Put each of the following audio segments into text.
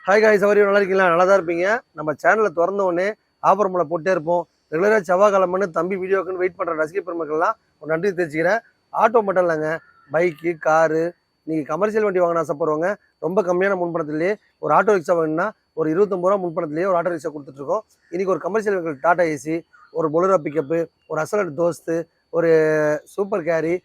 Hi guys, அவரையும் நல்லா இருக்கீங்களா? நல்லா தான் இருப்பீங்க. நம்ம சேனலில் திறந்த உடனே ஆஃபர் மூலம் போட்டே இருப்போம். ரெகுலராக செவ்வாய்க்கிழமைன்னு தம்பி வீடியோக்குன்னு வெயிட் பண்ணுற ரசிக பெருமக்கள்லாம் ஒரு நன்றி தெரிஞ்சுக்கிறேன். ஆட்டோ மட்டும் இல்லைங்க, பைக்கு, காரு, நீங்கள் கமர்ஷியல் வண்டி வாங்கின ஆசைப்படுறவங்க ரொம்ப கம்மியான முன்பணத்திலேயே ஒரு ஆட்டோ ரிக்ஷா வேணும்னா ஒரு 29 ரூபா முன்பணத்திலேயே ஒரு ஆட்டோ ரிக்ஷா கொடுத்துட்ருக்கோம். இன்றைக்கி ஒரு கமர்ஷியல் வெஹிக்கிள் டாடா ஏசி, ஒரு பொலரோ பிக்கப்பு, ஒரு அசலட் தோஸ்து, ஒரு சூப்பர் கேரி,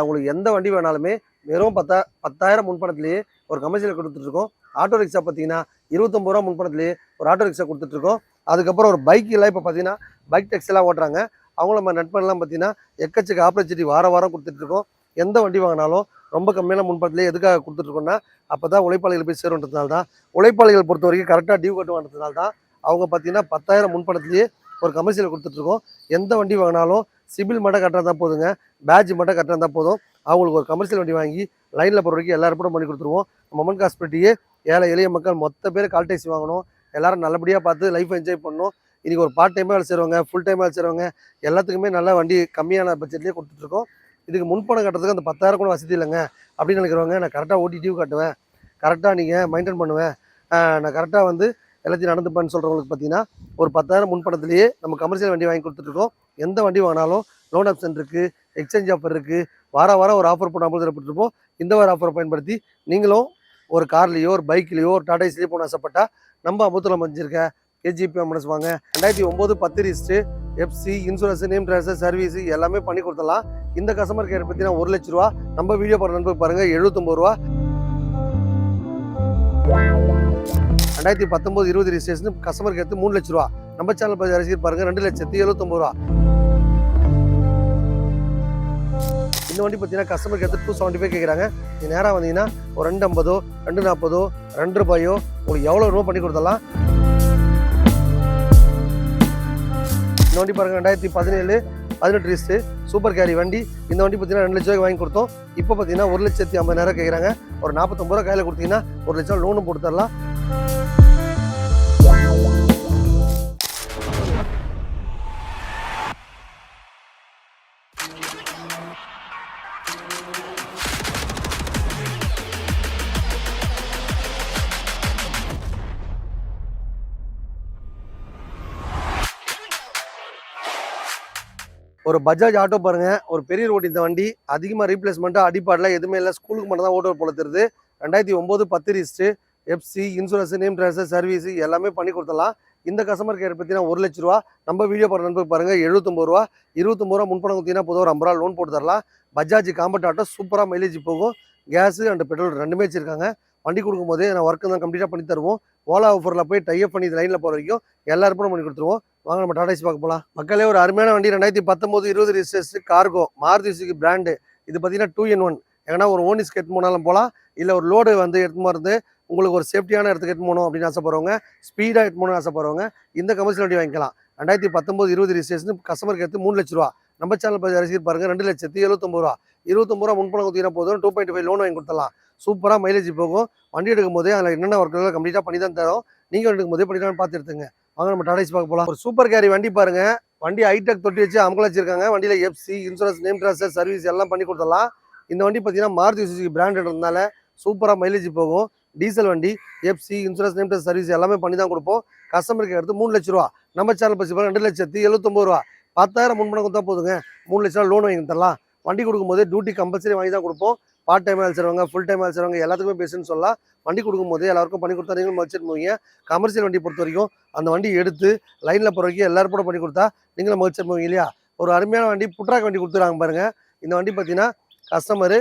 உங்களுக்கு எந்த வண்டி வேணாலுமே வெறும் 10,000 முன்பணத்திலேயே ஒரு கமர்ஷியல் கொடுத்துட்ருக்கோம். ஆட்டோ ரிக்ஷா பார்த்தீங்கன்னா 29 ரூபா முன்பணத்திலேயே ஒரு ஆட்டோ ரிக்ஷா கொடுத்துட்ருக்கோம். அதுக்கப்புறம் ஒரு பைக்கெல்லாம் இப்போ பார்த்தீங்கன்னா பைக் டெக்ஸெல்லாம் ஓட்டுறாங்க. அவங்கள நம்ம நட்பெல்லாம் பார்த்தீங்கன்னா எக்கச்சக்க ஆப்பர்ச்சுனிட்டி வாரம் கொடுத்துட்ருக்கோம். எந்த வண்டி வாங்கினாலும் ரொம்ப கம்மியான முன்பணத்திலே எதுக்காக கொடுத்துட்ருக்கோம்னா அப்போ தான் உழைப்பாளிகள் போய் சேருன்றதுனால தான். உழைப்பாளிகள் பொறுத்த வரைக்கும் கரெக்டாக டியூ கட்டுவான்றதுனால தான் அவங்க பார்த்தீங்கன்னா 10,000 முன்பணத்திலேயே ஒரு கமர்ஷியல் கொடுத்துட்ருக்கோம். எந்த வண்டி வாங்கினாலும் சிபில் மட்டும் கட்டினா தான் போதுங்க, பேட்ஜ் மட்டும் கட்டினா தான் போதும். அவங்களுக்கு ஒரு கமர்ஷியல் வண்டி வாங்கி லைனில் போகிற வரைக்கும் எல்லாரும் கூட பண்ணி கொடுத்துருவோம். மொமெண்ட் காஸ்பிட்டியே ஏழை எளிய மக்கள் மொத்த பேர் கால் டாக்ஸி வாங்கணும், எல்லாரும் நல்லபடியாக பார்த்து லைஃப் என்ஜாய் பண்ணணும். இன்றைக்கி ஒரு பார்ட் டைமாக வேலை செய்கிறவங்க, ஃபுல் டைமாக வேலை செய்கிறவங்க எல்லாத்துக்குமே நல்ல வண்டி கம்மியான பட்ஜெட்லேயே கொடுத்துட்ருக்கோம். இதுக்கு முன்பணம் கட்டுறதுக்கு அந்த 10,000 கூட வசதி இல்லைங்க அப்படின்னு நினைக்கிறவங்க, நான் கரெக்டாக ஓட்டி டியூ காட்டுவேன், கரெக்டாக நீங்கள் மெயின்டைன் பண்ணுவேன், நான் கரெக்டாக வந்து எல்லாத்தையும் நடந்துப்பேன்னு சொல்கிறவங்களுக்கு பார்த்தீங்கன்னா ஒரு 10,000 முன்பணத்திலேயே நம்ம கமர்ஷியல் வண்டி வாங்கி கொடுத்துட்ருக்கோம். எந்த வண்டி வாங்கினாலும் லோன் ஆப்ஷன் இருக்குது, எக்ஸ்சேஞ்ச் ஆஃபர் இருக்குது, வாரம் ஒரு ஆஃபர் போட்டு அமல்படுத்திருப்போம். இந்த வார ஆஃபரை பயன்படுத்தி நீங்களும் ஒரு கார்லேயோ ஒரு பைக்லேயோ ஒரு டாடா ஏசிலேயோ போன ஆசைப்பட்டா நம்ம அமுத்தில் அமைஞ்சிருக்க கேஜிபி அம்புலன்ஸ் வாங்க. 2009 10 register, FC, insurance, name transfer, service எல்லாமே பண்ணி கொடுத்துடலாம். இந்த கஸ்டமர் கேர் பார்த்தீங்கன்னா 1 லட்ச ரூபா. நம்ம வீடியோ போகிற நண்பர் பாருங்கள் 79 ரூபா. 2019 20 ரிஜிஸ்ட்ரேஷன் கஸ்டமர் கேர் 3 லட்ச ரூபா. நம்ம சேனல் ரசிகர் பாருங்கள் 2,79,000 ரூபா. இந்த வண்டி பார்த்தீங்கன்னா கஸ்டமர் கேட்டு 275 கேட்குறாங்க. நீங்கள் நேராக வந்தீங்கன்னா ஒரு 250, 240, 2 ரூபாயோ உங்களுக்கு எவ்வளோ ரூபா பண்ணி கொடுத்துடலாம். இந்த வண்டி பாருங்கள் 2017 18 ரிஜிஸ்ட்ரு சூப்பர் கேரி வண்டி. இந்த வண்டி பார்த்தீங்கன்னா 2 லட்ச ரூபாய்க்கு வாங்கி கொடுத்தோம். இப்போ பார்த்தீங்கன்னா 1,50,000 கேட்குறாங்க. ஒரு 49 ரூபா கையில் கொடுத்தீங்கன்னா 1 லட்சம் லோனும் போட்டு தரலாம். ஒரு பஜாஜ் ஆட்டோ பாருங்கள், ஒரு பெரிய ரோடு. இந்த வண்டி அதிகமாக ரீப்ளேஸ்மெண்ட்டாக அடிப்பாடில் எதுவுமே இல்லை, ஸ்கூலுக்கு மட்டும் தான் ஓட்டோ போல தருது. 2009 10 register, FC, insurance, name transfer, service எல்லாமே பண்ணி கொடுத்துடலாம். இந்த கஸ்டமர் கேர் பார்த்தீங்கன்னா 1 லட்ச ரூபா. நம்ம வீடியோ போகிற நண்பர் பாருங்கள் 79 ரூபா. 29 ரூபா முன்பணம் கொடுத்தீங்கன்னா பொதுவாக ஒரு 50 ரூபா லோன் போட்டு தரலாம். பஜாஜ் காம்பேக்ட் ஆட்டோ சூப்பராக மைலேஜ் போகும். கேஸு அண்ட் பெட்ரோல் ரெண்டுமே வச்சுருக்காங்க. வண்டி கொடுக்கும்போதே நான் ஒர்க்கு தான் கம்ப்ளீட்டாக பண்ணி தருவோம். ஓலா ஆஃபரில் போய் டைப் பண்ணி லைனில் போகிற வரைக்கும் எல்லாருக்கும் பண்ணி கொடுத்துருவோம். வாங்க நம்ம டாடா ஏசி பார்க்க போகலாம். மக்களே, ஒரு அருமையான வண்டி 2019 20 registration cargo Maruti Suzuki brand. இது பார்த்தீங்கன்னா 2-in-1. எங்கன்னா ஒரு ஓனிஸ்க்கு எடுத்து போனாலும் போகலாம், இல்லை ஒரு லோடு வந்து எடுத்து போகிறது உங்களுக்கு ஒரு சேஃப்டியான இடத்துக்கு எடுத்து போகணும் அப்படின்னு ஆசைப்படுறவங்க, ஸ்பீடாக எடுத்து போகணும்னு ஆசைப்படுறவங்க இந்த கமர்ஷியல் வண்டி வாங்கிக்கலாம். 2019 20 ரிஜிஸ்ட்ரேஷன் கஸ்டமருக்கு எடுத்து 3 லட்ச ரூபா. நம்ம சேனல் ரசிகர் பாருங்கள் 2,79,000 ரூபா. 29 ரூபா முன்பணம் கொடுத்தீங்கன்னா போதும் 2.5 லோன் வாங்கி கொடுத்துடலாம். சூப்பராக மைலேஜ் போகும். வண்டி எடுக்கும் போதே அதில் என்னென்ன ஒர்க்கெல்லாம் கம்ப்ளீட்டாக பண்ணி தான் தரோம். நீங்கள் எடுக்கும் போதே பண்ணிட்டான்னு பார்த்து எடுத்துங்க. வாங்க நம்ம டாடா ஏசி பார்க்க போகலாம். ஒரு சூப்பர் கேரி வண்டி பாருங்கள். வண்டி ஹைடெக் தொட்டி வச்சு அமுக்கல வச்சிருக்காங்க. வண்டியில் FC, insurance, name transfer, service எல்லாம் பண்ணி கொடுத்துடலாம். இந்த வண்டி பார்த்தீங்கன்னா மாருதி சுசுகி பிராண்டுன்றதுனால சூப்பராக மைலேஜ் போகும். டீசல் வண்டி, FC, insurance, name transfer, service எல்லாமே பண்ணி தான் கொடுப்போம். கஸ்டமருக்கு எடுத்து 3 லட்ச ரூபா. நம்ம சேனல் பற்றி 2,79,000 ரூபா. 10,000 முன்பணம் கொடுத்தா போதுங்க, 3 லட்ச ரூபா லோன் வாங்கி தரலாம். வண்டி கொடுக்கும்போது டியூட்டி கம்பல்சரி வாங்கி தான் கொடுப்போம். பார்ட் டைமாக வேலை செய்கிறவங்க, ஃபுல் டைமாக வேலை செய்கிறவங்க எல்லாத்துக்குமே பெஸ்ட்டுன்னு சொல்லலாம். வண்டி கொடுக்கும்போது எல்லாருக்கும் பண்ணி கொடுத்தா நீங்களும் மதிச்சிட்டு போவீங்க. கமர்ஷியல் வண்டி பொறுத்த வரைக்கும் அந்த வண்டி எடுத்து லைனில் போகிற வரைக்கும் எல்லாரும் கூட பண்ணி கொடுத்தா நீங்களும் மதிச்சிட்டு போவீங்க இல்லையா? ஒரு அருமையான வண்டி புட்ராக் வண்டி கொடுத்துருக்காங்க பாருங்கள். இந்த வண்டி பார்த்தீங்கன்னா கஸ்டமரு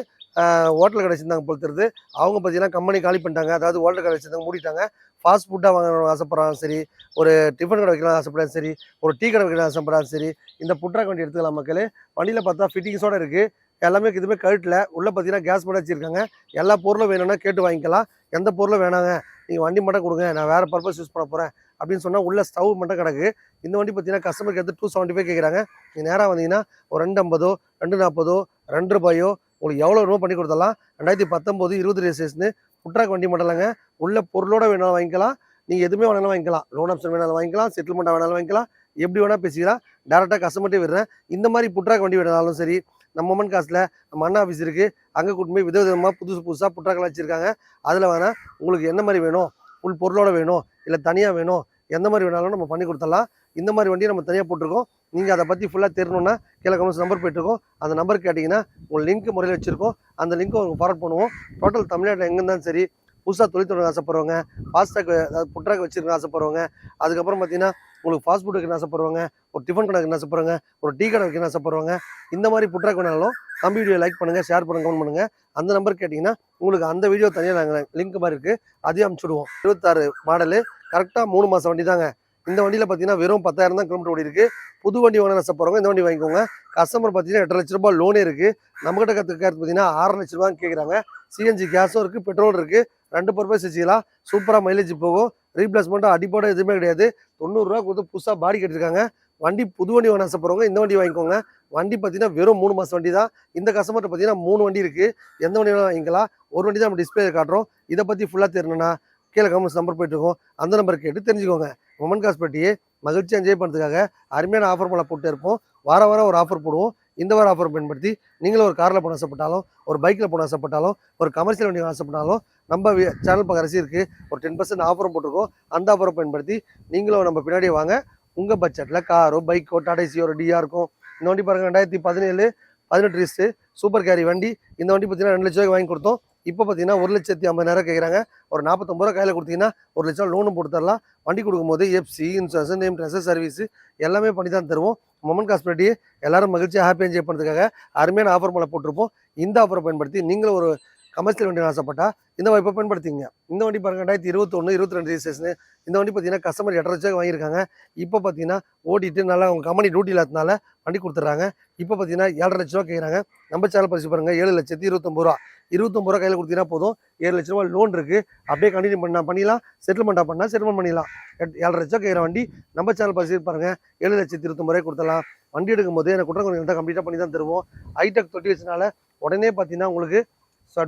ஹோட்டல் கடை வச்சுருந்தாங்க பொறுத்துறது. அவங்க பார்த்தீங்கன்னா கம்பெனி காலி பண்ணிட்டாங்க, அதாவது ஹோட்டல் கடை வச்சுருந்தாங்க மூடிட்டாங்க. ஃபாஸ்ட் ஃபுட்டாக வாங்கணும் ஆசைப்பட்றாங்க சரி, ஒரு டிஃபன் கடை வைக்கலாம் ஆசைப்படாது சரி, ஒரு டீ கடை வைக்கலாம் ஆசைப்படாது சரி, இந்த புட்ராக் வண்டி எடுத்துக்கலாம் மக்களே. வண்டியில் பார்த்தா ஃபிட்டிங்ஸோடு இருக்குது. எல்லாமே இதுவுமே கழட்டில் உள்ளே பார்த்தீங்கன்னா கேஸ் மட்டும் வச்சுருக்காங்க. எல்லா பொருளும் வேணும்னா கேட்டு வாங்கிக்கலாம். எந்த பொருளும் வேணாங்க, நீங்கள் வண்டி மட்டும் கொடுங்க, நான் வேறு பர்பஸ் யூஸ் பண்ண போகிறேன் அப்படின்னு சொன்னால் உள்ள ஸ்டவ் மட்டும் கிடக்கு. இந்த வண்டி பார்த்தீங்கன்னா கஸ்டமருக்கு எடுத்து 275 கேட்குறாங்க. நீங்கள் நேராக வந்தீங்கன்னா ஒரு 250, 240, 2 ரூபாயோ உங்களுக்கு எவ்வளோ ரூபா பண்ணி கொடுத்துடலாம். 2019 20 ரிஜிஸ்ட்ரேஷனு புட்ராக் வண்டி மட்டும் இல்லைங்க, உள்ள பொருளோட வேணாலும் வாங்கிக்கலாம். நீங்கள் எதுவுமே வேணாலும் வாங்கிக்கலாம். லோன் ஆப்ஷன் வேணாலும் வாங்கிக்கலாம், செட்டில்மெண்ட்டாக வேணாலும் வாங்கிக்கலாம், எப்படி வேணால் பேசிக்கலாம். டேரெக்டாக கஸ்டமர்ட்டே விடுறேன். இந்த மாதிரி புட்ராக் வண்டி வேணாலும் சரி, நம்ம மொமெண்ட் காசில் நம்ம அண்ணா ஆஃபீஸ் இருக்குது, அங்கே கூட்டு போய் விதவிதமாக புதுசாக புட்ராக்கெல்லாம் வச்சுருக்காங்க. அதில் வேணால் உங்களுக்கு என்ன மாதிரி வேணும் ஃபுல் பொருளோட வேணும் இல்லை தனியாக வேணும், எந்த மாதிரி வேணாலும் நம்ம பண்ணி கொடுத்துடலாம். இந்த மாதிரி வண்டியை நம்ம தனியாக போட்டிருக்கோம். நீங்கள் அதை பற்றி ஃபுல்லாக தெரியணுன்னா கீழே கமெண்ட்ஸ் நம்பர் போயிட்டுருக்கோம். அந்த நம்பர் கேட்டிங்கன்னா உங்கள் லிங்க் முறையில் வச்சுருக்கோம். அந்த லிங்க்கை உங்களுக்கு ஃபார்வர்ட் பண்ணுவோம். டோட்டல் தமிழ்நாட்டில் எங்கே இருந்தாலும் சரி, புதுசாக தொழில் தொடங்க ஆசைப்படுறவங்க, ஃபாஸ்ட்ராக் அதாவது ஃபுட் ட்ராக் வச்சுருக்க ஆசைப்படுறவங்க, அதுக்கப்புறம் பார்த்தீங்கன்னா உங்களுக்கு ஃபாஸ்ட் ஃபுட் வைக்கணும்னு ஆசைப்படுறவங்க, ஒரு டிஃபன் கடை வைக்கணும்னு ஆசைப்படுறவங்க, ஒரு டீ கடை வைக்கணும்னு ஆசைப்படுறவங்க, இந்த மாதிரி ஃபுட் ட்ராக் வேணாலும் தம்பி வீடியோ லைக் பண்ணுங்கள், ஷேர் பண்ணுங்கள், கமெண்ட் பண்ணுங்கள். அந்த நம்பர் கேட்டிங்கன்னா உங்களுக்கு அந்த வீடியோ தனியாக நாங்கள் லிங்க் மாதிரி இருக்குது, அதையும் அனுப்பிச்சுடுவோம். 26 மாடலு, கரெக்டாக 3 மாதம் வண்டி தாங்க. இந்த வண்டியில் பார்த்தீங்கன்னா வெறும் 10,000 தான் கிலோமீட்டர் ஓடி இருக்குது. புது வண்டி வாங்க ஆசைப்படுறவங்க இந்த வண்டி வாங்கிக்கோங்க. கஸ்டமர் பார்த்தீங்கன்னா 8 லட்ச ரூபாய் லோனே இருக்குது. நம்மகிட்ட கற்றுக்கிறது பார்த்தீங்கன்னா 6 லட்ச ரூபான்னு கேட்குறாங்க. சிஎன்ஜி கேஸும் இருக்குது, பெட்ரோல் இருக்குது, 2 பர்பஸ் வச்சுக்கலாம். சூப்பராக மைலேஜ் போகும். ரீப்ளேஸ்மெண்ட்டும் அடிப்படை எதுவுமே கிடையாது. 90 ரூபா கொடுத்து புதுசாக பாடி கட்டிருக்காங்க. வண்டி புது வண்டி வாங்க ஆசைப்படுறவங்க இந்த வண்டி வாங்கிக்கோங்க. வண்டி பார்த்தீங்கன்னா வெறும் 3 மாதம் வண்டி தான். இந்த கஸ்டமர்கிட்ட பார்த்தீங்கன்னா 3 வண்டி இருக்குது. எந்த வண்டி வேணாலும் வாங்கிக்கலாம். ஒரு வண்டி தான் நம்ம டிஸ்பிளே காட்டுறோம். இதை பற்றி ஃபுல்லாக தெரியணும்னா கீழே கமெண்ட்ஸ் நம்பர் போயிட்டுருக்கோம். அந்த நம்பர் கேட்டு தெரிஞ்சுக்கோங்க. மொமன் காஸ்பெட்டியே மகிழ்ச்சியாக என்ஜாய் பண்ணுறதுக்காக அருமையான ஆஃபர் மேலே போட்டு இருப்போம். வாரம் ஒரு ஆஃபர் போடுவோம். இந்த வார ஆஃபர் பயன்படுத்தி நீங்களும் ஒரு காரில் போன ஆசைப்பட்டாலும், ஒரு பைக்கில் போன ஆசைப்பட்டாலும், ஒரு கமர்ஷியல் வண்டி ஆசைப்பட்டாலும் நம்ம சேனல் பக்கம் ரசிகருக்கு ஒரு 10% ஆஃபரும் போட்டிருக்கோம். அந்த ஆஃபரை பயன்படுத்தி நீங்களும் நம்ம பின்னாடியே வாங்க. உங்கள் பட்ஜெட்டில் காரோ, பைக்கோ, டாடா ஏசியோ, ஒரு டிஆர் இருக்கும். இந்த வண்டி பாருங்கள், 2017 18 ரிஸ்ட்டு சூப்பர் கேரி வண்டி. இந்த வண்டி பார்த்தீங்கன்னா 2 லட்ச ரூபாய்க்கு வாங்கி கொடுத்தோம். இப்போ பார்த்தீங்கன்னா 1,50,000 கேட்குறாங்க. ஒரு 49 ரூபா கையில் கொடுத்தீங்கன்னா 1 லட்சம் லோனும் போட்டு தரலாம். வண்டி கொடுக்கும்போது FC, insurance, name transfer service எல்லாமே பண்ணி தான் தருவோம். மொமன் காஸ்பெட்டி எல்லாரும் மகிழ்ச்சியாக ஹாப்பி என்ஜாய் பண்ணுறதுக்காக அருமையான ஆஃபர் மேலே போட்டிருப்போம். இந்த ஆஃபரை பயன்படுத்தி நீங்களும் ஒரு கமர்ஷியல் வண்டி ஆசைப்பட்டா இந்த வாய்ப்பை பயன்படுத்திங்க. இந்த வண்டி பாருங்கள் 2021 22 ரிஜிஸ்ட்ரேஷனு. இந்த வண்டி பார்த்தீங்கன்னா கஸ்டமர் 8 லட்சம் வாங்கியிருக்காங்க. இப்போ பார்த்தீங்கன்னா ஓடிட்டு நல்லா அவங்க கம்பெனி டியூட்டி இல்லாதனால வண்டி கொடுத்துட்றாங்க. இப்போ பார்த்தீங்கன்னா 7.5 லட்ச ரூபா கேட்குறாங்க. நம்ம சேனல் பரிசு பாருங்கள் 7,29,000 ரூபா. 29 ரூபா கையில் கொடுத்தீங்கன்னா போதும். 7 லட்ச ரூபா லோன் இருக்குது. அப்படியே கண்டினியூ பண்ணிடலாம். செட்டில்மெண்ட்டாக பண்ணால் செட்டில்மெண்ட் பண்ணிடலாம். 7.5 லட்சம் கேட்குற வண்டி நம்ம சேனல் பரிசு பாருங்கள் 7,29,000 கொடுத்தலாம். வண்டி எடுக்கும்போது எனக்கு குற்றங்கள் கம்ப்ளீட்டாக பண்ணி தான் தருவோம். ஹைடெக் தொட்டி வச்சனால உடனே பார்த்தீங்கன்னா உங்களுக்கு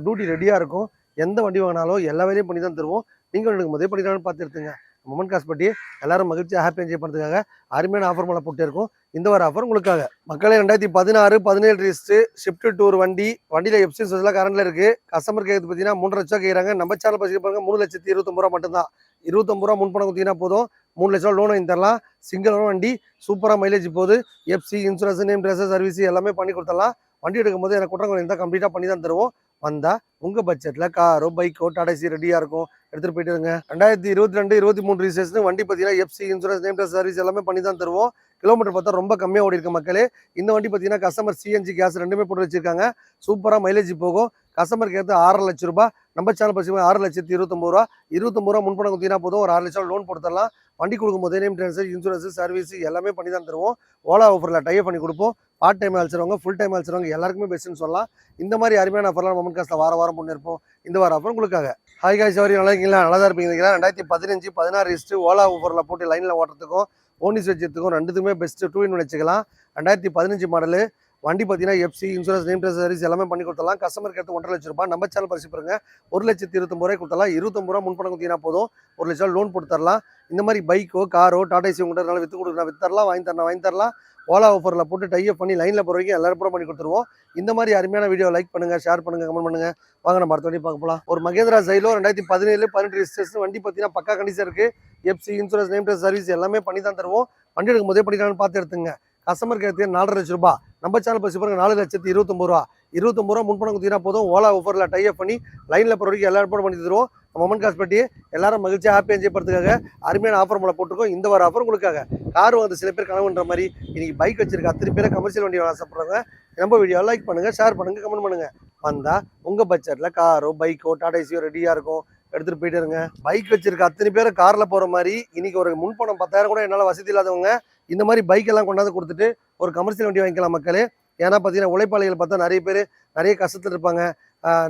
டியூட்டி ரெடியாக இருக்கும். எந்த வண்டி வாங்கினாலும் எல்லா வேலையும் பண்ணி தான் தருவோம். நீங்கள் எடுக்கும்போதே பண்ணிடலாம்னு பார்த்து எடுத்துங்க. மொமன் காஸ்பெட்டி எல்லாரும் மகிழ்ச்சியாக ஹாப்பி என்ஜாய் பண்ணுறதுக்காக அருமையான ஆஃபர் மேலே போட்டே இருக்கும். இந்த வார ஆஃபர் உங்களுக்காக. மக்களே 2016 17 ரிஜிஸ்ட்ரு ஷிஃப்ட் டூர் வண்டி. வண்டியில் எஃப்சி சொல்லாம் கரண்டில் இருக்குது. கஸ்டமர் கேட்குறது பார்த்தீங்கன்னா 3 லட்சம் கேட்குறாங்க. நம்ம சேனல் பரிசு பாருங்க 3,29,000 ரூபா மட்டும்தான். 29 ரூபா முன் பணம் கொடுத்தீங்கன்னா போதும். 3 லட்ச ரூபா லோன் வாங்கி தரலாம். சிங்கிள் வண்டி சூப்பராக மைலேஜ் போகுது. FC, insurance, name transfer service எல்லாமே பண்ணி கொடுத்துடலாம். வண்டி எடுக்கும்போது எனக்கு குற்றங்கள் இருந்தால் கம்ப்ளீட்டாக பண்ணி தான் தருவோம். வந்தால் உங்கள் பட்ஜெட்டில் காரோ, பைக்கோ, டாடா ஏசி ரெடியாக இருக்கும். எடுத்துகிட்டு போயிட்டு இருங்க. 2022 23 ரிஜிஸ்ட்ரேஷன் வண்டி பார்த்தீங்கன்னா FC, insurance, name transfer service எல்லாமே பண்ணி தான் தருவோம். கிலோமீட்டர் பார்த்தா ரொம்ப கம்மியாக ஓடி இருக்கு மக்களே. இந்த வண்டி பார்த்தீங்கன்னா கஸ்டமர் சிஎன்ஜி கேஸ் ரெண்டுமே போட்டு வச்சிருக்காங்க. சூப்பராக மைலேஜ் போகும். கஸ்டமருக்கு ஏற்று 6 லட்ச ரூபா. நம்ம சேனல் பரிசு 6,29,000 ரூபா. 29 ரூபா முன்பணம் கொடுத்தீங்கன்னா போதும். ஒரு 6 லட்சம் லோன் போட்டு தரலாம். வண்டி கொடுக்கும்போது நேம் ட்ரான்ஸ்ஃபர், இன்சூரன்ஸ், சர்வீஸ் எல்லாமே பண்ணி தான் தருவோம். ஓலா ஆஃபரில் டைப் பண்ணி கொடுப்போம். பார்ட் டைம் அழைச்சிருவாங்க, ஃபுல் டைம் அழைச்சிருவாங்க, எல்லாருக்குமே பெஸ்ட்டுன்னு சொல்லலாம். இந்த மாதிரி அருமையான ஆஃபர்லாம் மொமன் காஸ்ட்டில் வாரம் பண்ணியிருப்போம். இந்த வார ஆஃபர் உங்களுக்காக. ஹாய் காய்ஸ், வரையும் நல்லா இருக்கீங்களா? நல்லா தான் இருப்பீங்க. 2015 16 ரிஜிஸ்ட்ரு ஓலா ஆஃபரில் போட்டு லைனில் ஓட்டுறதுக்கும் ஓனிஸ் வச்சுறதுக்கும் ரெண்டுத்துக்குமே பெஸ்ட்டு 2-in-1 வச்சுக்கலாம். 2015 மாடலு வண்டி பார்த்தீங்கன்னா FC, insurance, name transfer service எல்லாமே பண்ணி கொடுத்தலாம். கஸ்டமருக்கு எடுத்து 1.5 லட்ச ரூபா. நம்ம சேனல் பரிசு பாருங்க 1,29,000 கொடுத்தலாம். 29 ரூபா முன்பணம் கொடுத்தீங்கன்னா போதும். 1 லட்சம் லோன் போட்டு தரலாம். இந்த மாதிரி பைக்கோ, காரோ, டாடா ஏசி உங்கள்கிட்ட விற்று கொடுக்குறா விற்று தரலாம், வாங்கி தரலாம். ஓலா ஆஃபரில் போட்டு டைப் பண்ணி லைனில் போகிற வரைக்கும் எல்லாரும் பண்ணி கொடுத்துருவோம். இந்த மாதிரி அருமையான வீடியோ லைக் பண்ணுங்கள், ஷேர் பண்ணுங்கள், கமெண்ட் பண்ணுங்கள். வாங்க நம்ம அடுத்த வண்டி பார்க்க போகலாம். ஒரு மகேந்திரா ஜைலோ 2017 18 ரிஜிஸ்ட்ரேஷன் வண்டி பார்த்தீங்கன்னா பக்கா கண்டிஷன் இருக்குது. FC, insurance, name transfer service எல்லாமே பண்ணி தான் தருவோம். வண்டி எடுக்கும் போதே பண்ணிக்கலாம்னு பார்த்து எடுத்துங்க. கஸ்டமருக்கு எடுத்து 4.5 லட்ச ரூபா. நம்ம சேனல் பரிசு பாருங்க 4,29,000 ரூபா. 29 ரூபா முன்பணம் கொடுத்தீங்கன்னா போதும். ஓலா ஆஃபரில் டைப் பண்ணி லைனில் போகிற வரைக்கும் எல்லாரும் பண்ணி தருவோம். மொமன் காஸ்பெட்டி எல்லாரும் மகிழ்ச்சியாக ஹாப்பி என்ஜாய் பண்ணுறதுக்காக அருமையான ஆஃபர் மேலே போட்டிருக்கோம். இந்த வார ஆஃபர் உங்களுக்காக. கார் வந்து சில பேர் கனவுன்ற மாதிரி இன்னைக்கு பைக் வச்சிருக்க அத்தனை பேரை கமர்ஷியல் வண்டி ஆசைப்படுறாங்க. நம்ம வீடியோ லைக் பண்ணுங்கள், ஷேர் பண்ணுங்கள், கமெண்ட் பண்ணுங்கள். வந்தால் உங்கள் பட்ஜெட்டில் காரோ, பைக்கோ, டாடா ஏசியோ ரெடியாக இருக்கும். எடுத்துகிட்டு போயிட்டு இருங்க. பைக் வச்சிருக்க அத்தனை பேர் காரில் போகிற மாதிரி இன்னைக்கு ஒரு முன்பணம் 10,000 கூட என்னால் வசதி இல்லாதவங்க இந்த மாதிரி பைக் எல்லாம் கொண்டாந்து கொடுத்துட்டு ஒரு கமர்ஷியல் வண்டி வாங்கிக்கலாம் மக்களே. ஏன்னா பார்த்தீங்கன்னா உழைப்பாளிகள் பார்த்தா நிறைய பேர் நிறைய கஷ்டத்தில் இருப்பாங்க.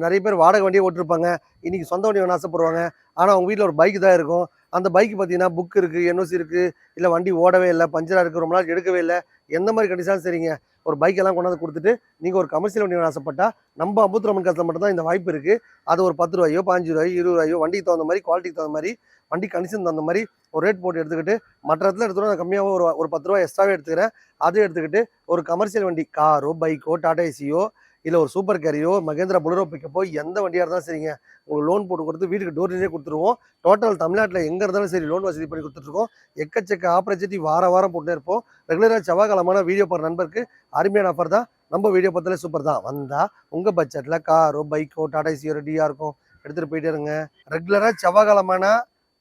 நிறைய பேர் வாடகை வண்டியை ஓட்டிருப்பாங்க. இன்றைக்கி சொந்த வண்டி வேணும் ஆசைப்படுவாங்க. ஆனால் அவங்க வீட்டில் ஒரு பைக் தான் இருக்கும். அந்த பைக்கு பார்த்தீங்கன்னா புக் இருக்குது, என்ஓசி இருக்குது, இல்லை வண்டி ஓடவே இல்லை, பஞ்சராக இருக்குது, ரொம்ப நாள் எடுக்கவே இல்லை, எந்த மாதிரி கண்டிஷனாலும் சரிங்க. ஒரு பைக்கெல்லாம் கொண்டாந்து கொடுத்துட்டு நீங்கள் ஒரு கமர்ஷியல் வண்டி வேணும் ஆசைப்பட்டால் நம்ம அம்புத் ரமன் காசில் மட்டும் தான் இந்த வாய்ப்பு இருக்குது. அது ஒரு 10 ரூபாயோ 15 ரூபாயோ 20 ரூபாயோ வண்டிக்கு தகுந்த மாதிரி, குவாலிட்டிக்கு தகுந்த மாதிரி, வண்டி கண்டிஷன் தகுந்த மாதிரி ஒரு ரேட் போட்டு எடுத்துக்கிட்டு மற்ற இடத்துல எடுத்துகிட்டு நான் கம்மியாக ஒரு 10 ரூபா எக்ஸ்ட்ராவே எடுத்துக்கிறேன். அதை எடுத்துக்கிட்டு ஒரு கமர்ஷியல் வண்டி காரோ, பைக்கோ, டாடா ஏசியோ இல்லை ஒரு சூப்பர் கேரியோ மகேந்திரா புலரோ பிக்கப்போ எந்த வண்டியாக இருந்தாலும் சரிங்க, உங்களுக்கு லோன் போட்டு கொடுத்து வீட்டுக்கு டோர் டெலிவரியே கொடுத்துருவோம். டோட்டல் தமிழ்நாட்டில் எங்கே இருந்தாலும் சரி லோன் வசதி பண்ணி கொடுத்துட்ருக்கோம். எக்கச்சக்க ஆப்பர்ச்சுனிட்டி வாரம் போட்டே இருப்போம். ரெகுலராக செவ்வாய்க்கிழமான வீடியோ போடுற நண்பருக்கு அருமையான ஆஃபர் தான். நம்ம வீடியோ பார்த்தாலே சூப்பர் தான். வந்தால் உங்கள் பட்ஜெட்டில் காரோ பைக்கோ டாடா ஏசியோ ரெடியாக இருக்கும், எடுத்துகிட்டு போயிட்டே இருங்க. ரெகுலராக செவ்வாய்க்கிழமான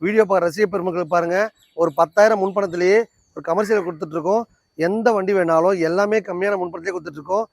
வீடியோ பார்க்குற ரசிக பெருமக்கள் பாருங்கள், ஒரு 10,000 முன்பணத்திலேயே ஒரு கமர்ஷியல் கொடுத்துட்ருக்கோம். எந்த வண்டி வேணாலும் எல்லாமே கம்மியான முன்பணத்திலே கொடுத்துட்ருக்கோம்.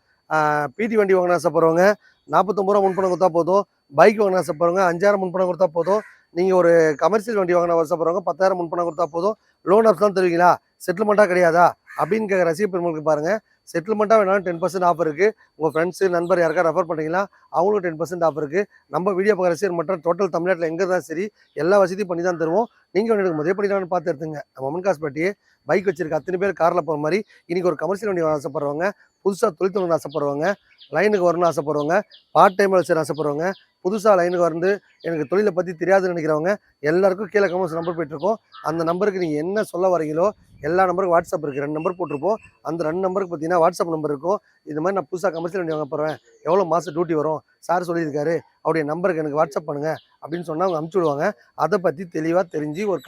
பிடி வண்டி வாங்கின ஆசைப்படுறவங்க 49 ரூபா முன்பணம் கொடுத்தா போதும். பைக் வாங்கின ஆசைப்படுறவங்க 5,000 முன்பணம் கொடுத்தா போதும். நீங்கள் ஒரு கமர்ஷியல் வண்டி வாங்கின ஆசைப்படுறவங்க 10,000 முன்பணம் கொடுத்தா போதும். லோன் ஆப்ஸ் தான் தருவீங்களா, செட்டில்மெண்ட்டாக கிடையாதா அப்படின்னு கேட்குற ரசிக பெருமக்களுக்கு பாருங்கள், செட்டில்மெண்ட்டாக வேணாலும் 10% ஆஃபர் இருக்குது. உங்கள் ஃப்ரெண்ட்ஸு நண்பர் யாருக்கா ரெஃபர் பண்ணுறீங்களா அவங்களுக்கு 10% ஆஃபர் இருக்குது. நம்ம வீடியோ பார்க்குற ரசிகர் மட்டும் டோட்டல் தமிழ்நாட்டில் எங்கே இருந்தாலும் சரி எல்லா வசதியும் பண்ணி தான் தருவோம். நீங்கள் வண்டி எடுக்கும் போதே பண்ணி பார்த்து எடுத்துங்க. நம்ம மன்காஸ்பேட்டையே பைக் வச்சிருக்க அத்தனை பேர் காரில் போகிற மாதிரி இன்றைக்கி ஒரு கமர்ஷியல் வண்டி ஆசைப்படுறவங்க, புதுசாக தொழில் தொடங்கணும்னு ஆசைப்படுறவங்க, லைனுக்கு வரணும்னு ஆசைப்படுறவங்க, பார்ட் டைம் வச்சு ஆசைப்படுறவங்க, புதுசாக லைனுக்கு வந்து எனக்கு தொழிலை பற்றி தெரியாதுன்னு நினைக்கிறவங்க எல்லாருக்கும் கீழே கமெண்ட்ஸ் நம்பர் போயிட்டுருக்கோம். அந்த நம்பருக்கு நீங்கள் என்ன சொல்ல வரீங்களோ எல்லா நம்பருக்கும் வாட்ஸ்அப் இருக்குது. 2 நம்பர் போட்டிருப்போம். அந்த 2 நம்பருக்கு பார்த்தீங்கன்னா வாட்ஸ்அப் நம்பர் இருக்கும். இது மாதிரி நான் புதுசாக கமர்ஷியல் வண்டி வாங்க போகிறேன், எவ்வளோ மாதம் டியூட்டி வரும் சார் சொல்லியிருக்காரு, அவருடைய நம்பருக்கு எனக்கு வாட்ஸ்அப் பண்ணுங்கள் அப்படின்னு சொன்னால் அவங்க அனுப்பிச்சி விடுவாங்க. அதை பற்றி தெளிவாக தெரிஞ்சு ஒரு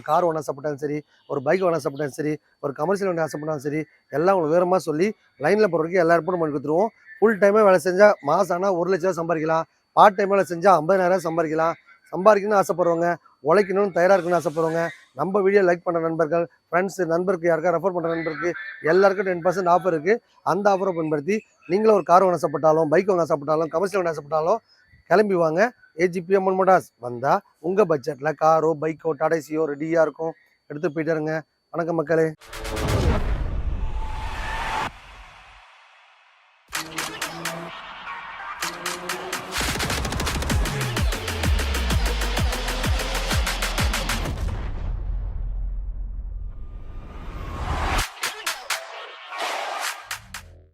கார் வாங்க ஆசைப்பட்டாலும் சரி, ஒரு பைக் வாங்க ஆசைப்பட்டாலும் சரி, ஒரு கமர்ஷியல் வண்டி ஆசைப்பட்டாலும் சரி, எல்லாம் உங்களுக்கு விவரமாக சொல்லி லைனில் போகிற வரைக்கும் எல்லா ஏற்பாடும் பண்ணி கொடுத்துருவோம். ஃபுல் டைமாக வேலை செஞ்சால் மாதம் ஆனால் 1 லட்சம் சம்பாதிக்கலாம். பார்ட் டைம் வேலை செஞ்சால் 50,000 சம்பாதிக்கலாம். சம்பாதிக்கணும்னு ஆசைப்படுறவங்க, உழைக்கணும்னு தயாராக இருக்குன்னு ஆசைப்படுறவங்க, நம்ம வீடியோ லைக் பண்ணுற நண்பர்கள், ஃப்ரெண்ட்ஸு நண்பருக்கு யாருக்கா ரெஃபர் பண்ணுற நண்பருக்கு எல்லாருக்கும் 10% ஆஃபர் இருக்குது. அந்த ஆஃபரை பயன்படுத்தி நீங்களும் ஒரு கார் வாங்க ஆசைப்பட்டாலும், பைக் வாங்க ஆசைப்பட்டாலும், கமர்ஷியல் வாங்க ஆசைப்பட்டாலும் கிளம்பி வாங்க. ஏஜிபி அம்மன் மோட்டார்ஸ் வந்தால் உங்கள் பட்ஜெட்டில் காரோ பைக்கோ டாடா ஏசியோ ரெடியாக இருக்கும், எடுத்து போயிட்டு இருங்க. வணக்கம் மக்களே.